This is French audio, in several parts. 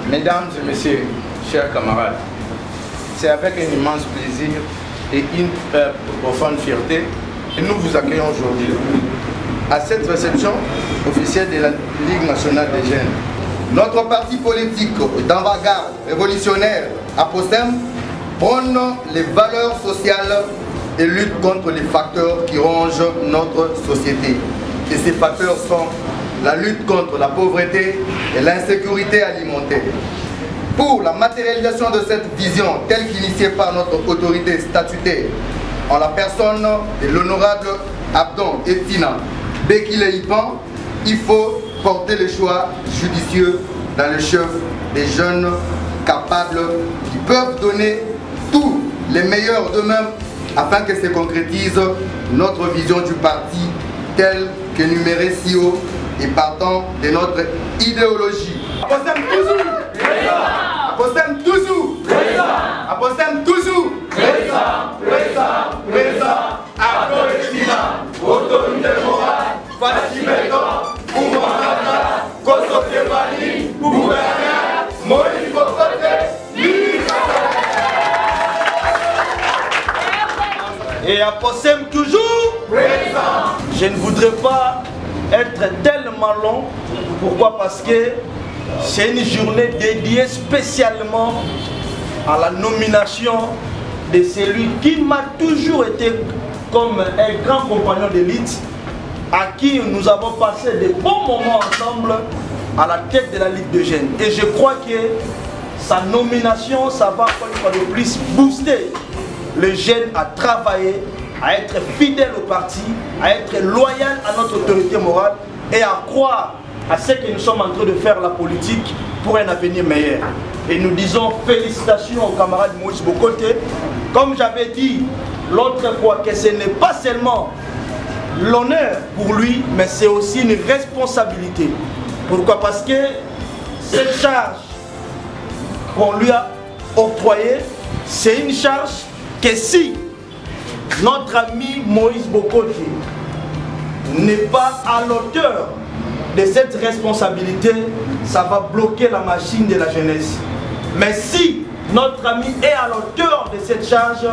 Mesdames et messieurs, chers camarades, c'est avec un immense plaisir et une profonde fierté que nous vous accueillons aujourd'hui à cette réception officielle de la Ligue nationale des jeunes. Notre parti politique d'avant-garde révolutionnaire, APOSEM, prône les valeurs sociales et lutte contre les facteurs qui rongent notre société. Et ces facteurs sont la lutte contre la pauvreté et l'insécurité alimentaire. Pour la matérialisation de cette vision telle qu'initiée par notre autorité statutaire, en la personne de l'honorable Abdon Etina Bekile-Ipan, il faut porter le choix judicieux dans le chef des jeunes capables qui peuvent donner tous les meilleurs d'eux-mêmes afin que se concrétise notre vision du parti telle que numérée si haut et partant de notre idéologie. APOSEM toujours! APOSEM toujours! APOSEM toujours! Présent! Abdon Etina, autorité morale, Fatima Oumara, Kosoke Bani, gouverneur, Moïse Bokote, et APOSEM toujours présent. Je ne voudrais pas être tellement long. Pourquoi? Parce que c'est une journée dédiée spécialement à la nomination de celui qui m'a toujours été comme un grand compagnon d'élite, à qui nous avons passé de bons moments ensemble à la tête de la Ligue de jeunes. Et je crois que sa nomination, ça va encore une fois de plus booster les jeunes à travailler, à être fidèles au parti, à être loyal à notre autorité morale et à croire à ce que nous sommes en train de faire la politique pour un avenir meilleur. Et nous disons félicitations au camarade Moïse Bokote. Comme j'avais dit l'autre fois, que ce n'est pas seulement l'honneur pour lui, mais c'est aussi une responsabilité. Pourquoi? Parce que cette charge qu'on lui a octroyée, c'est une charge que si notre ami Moïse Bokote n'est pas à l'auteur de cette responsabilité, ça va bloquer la machine de la jeunesse. Mais si notre ami est à l'auteur de cette charge,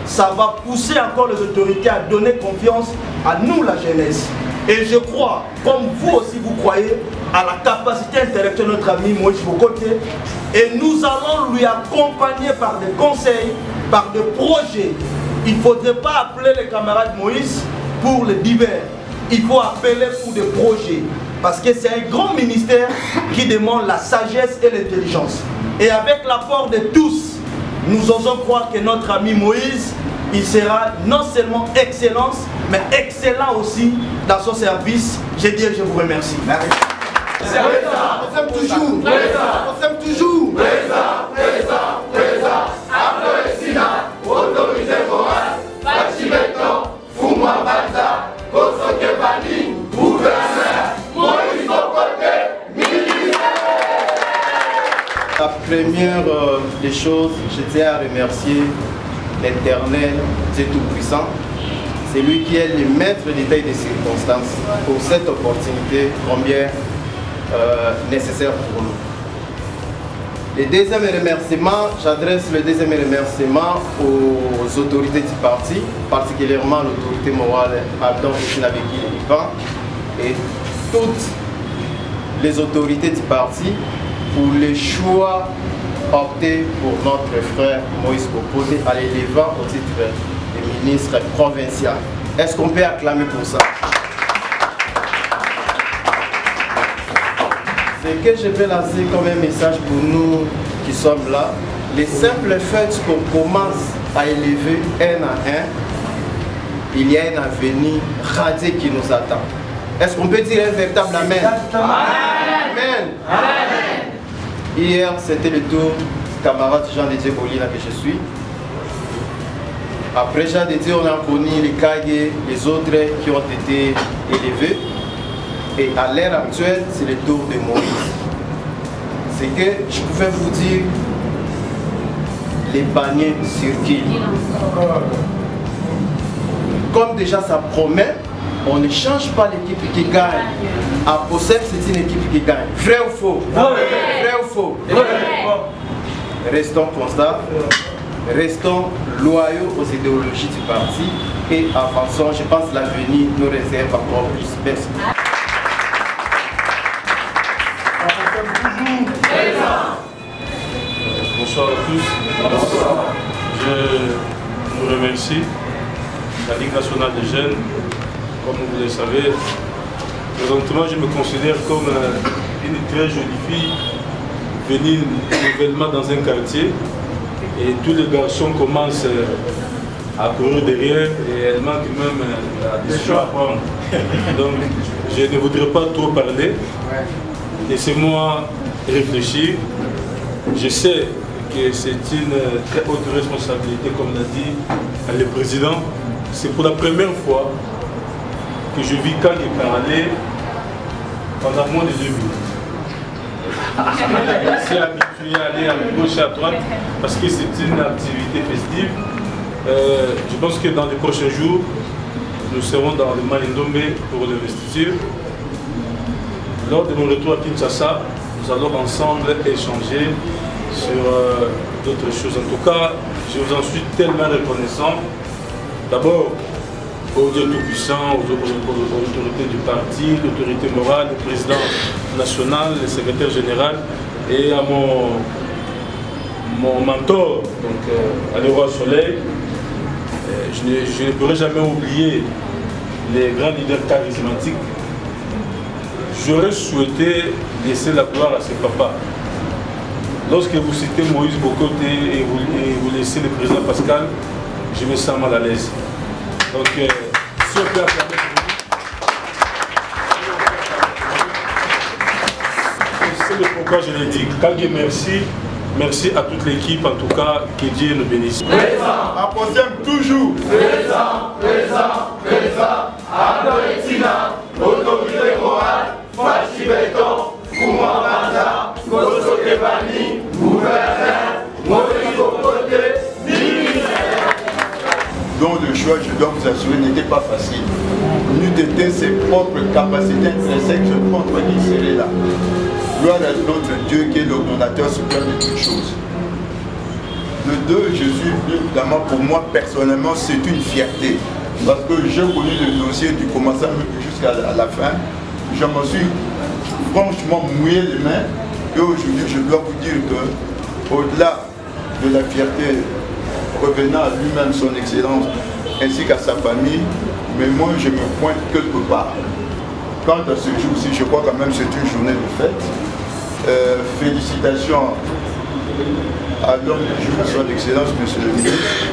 ça va pousser encore les autorités à donner confiance à nous, la jeunesse. Et je crois, comme vous aussi vous croyez, à la capacité intellectuelle de notre ami Moïse Bokote. Et nous allons lui accompagner par des conseils, par des projets. Il ne faudrait pas appeler les camarades Moïse pour les divers. Il faut appeler pour des projets. Parce que c'est un grand ministère qui demande la sagesse et l'intelligence. Et avec l'apport de tous, nous osons croire que notre ami Moïse, il sera non seulement excellence, mais excellent aussi dans son service. Je dis, je vous remercie. Merci. APOSEM toujours! APOSEM toujours! Présent! Abdon Etina, autorité morale, Fatima Oumara, Kosoke Bani, gouverneur, Moïse Bokote, militaire. La première des choses, je tiens à remercier l'Éternel, Dieu Tout-Puissant. C'est lui qui est le maître des tailles des circonstances pour cette opportunité combien nécessaire pour nous. Le deuxième remerciement, j'adresse le deuxième remerciement aux autorités du parti, particulièrement l'autorité morale Abdon Etina Bekile-Ipan et toutes les autorités du parti pour le choix opté pour notre frère Moïse Bokote à l'élevant au titre de ministre provincial. Est-ce qu'on peut acclamer pour ça? Ce que je vais lancer comme un message pour nous qui sommes là, les simples faits qu'on commence à élever un à un, il y a un avenir radieux qui nous attend. Est-ce qu'on peut dire un véritable amen? Amen. Amen. Hier, c'était le tour camarade Jean de Dieu Bolina que je suis. Après Jean de Dieu, on a connu les Kage, les autres qui ont été élevés. Et à l'heure actuelle, c'est le tour de Moïse. C'est que je pouvais vous dire, les paniers circulent. Comme déjà ça promet, On ne change pas l'équipe qui gagne. À Possem, c'est une équipe qui gagne. Vrai ou faux? Vrai ou faux? Restons constants, restons loyaux aux idéologies du parti et avançons. Je pense que l'avenir nous réserve encore plus. Merci. Bonsoir à tous. Bonsoir. Je vous remercie. La Ligue nationale des jeunes, comme vous le savez, présentement je me considère comme une très jolie fille venue nouvellement dans un quartier et tous les garçons commencent à courir derrière et elle manque même la décision à prendre. Donc je ne voudrais pas trop parler. Laissez-moi réfléchir. Je sais que c'est une très haute responsabilité, comme l'a dit le président. C'est pour la première fois que je vis quand il parlait pendant moins de 2 minutes. Je suis habitué à aller à gauche et à droite parce que c'est une activité festive. Je pense que dans les prochains jours, nous serons dans le Malindomé pour l'investiture. Lors de mon retour à Kinshasa, nous allons ensemble échanger sur d'autres choses. En tout cas, je vous en suis tellement reconnaissant. D'abord, aux dieux tout-puissants, aux autorités du parti, l'autorité morale, le président national, le secrétaire général et à mon mentor, donc à Leroy Soleil. Je ne pourrai jamais oublier les grands leaders charismatiques. J'aurais souhaité laisser la gloire à ses papas. Lorsque vous citez Moïse Bokoté et vous laissez le président Pascal, je me sens mal à l'aise. Donc, si on peut acclamer c'est le pourquoi je l'ai dit. Kagé, merci. Merci à toute l'équipe, en tout cas, que Dieu nous bénisse. Présent, à Possem toujours. Présent, présent, présent, Adoretina, autorité morale, Fachi Béton, Kouma Banda, Koso Kebani, gouverneur, Moïse Bokoté, dont le choix, je dois vous assurer, n'était pas facile. N'eût été ses propres capacités intrinsèques, je ne pense pas qu'il serait là. Gloire à notre Dieu qui est l'ordonnateur suprême de toutes choses. Le 2, je suis évidemment, pour moi personnellement, c'est une fierté. Parce que j'ai connu le dossier du commencement jusqu'à la fin. Je m'en suis franchement mouillé les mains. Et aujourd'hui, je dois vous dire que, au-delà de la fierté revenant à lui-même, son excellence, ainsi qu'à sa famille, mais moi je me pointe quelque part. Quant à ce jour-ci, je crois quand même que c'est une journée de fête. Félicitations à l'homme du jour, son excellence, monsieur le ministre.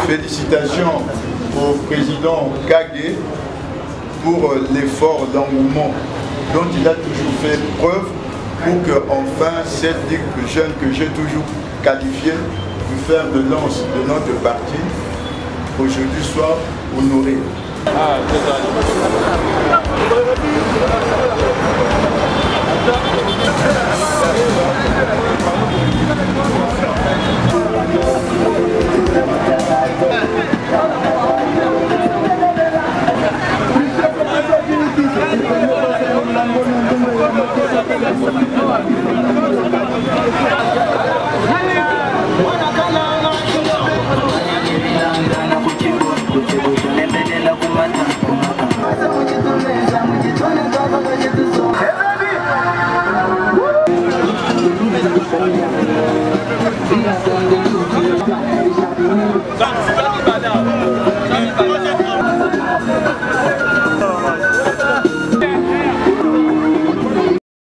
Félicitations au président Kagé pour l'effort d'engouement dont il a toujours fait preuve pour que enfin cette ligue de jeunes que j'ai toujours qualifiée du fer de lance de notre parti aujourd'hui soit honorée. Thank you.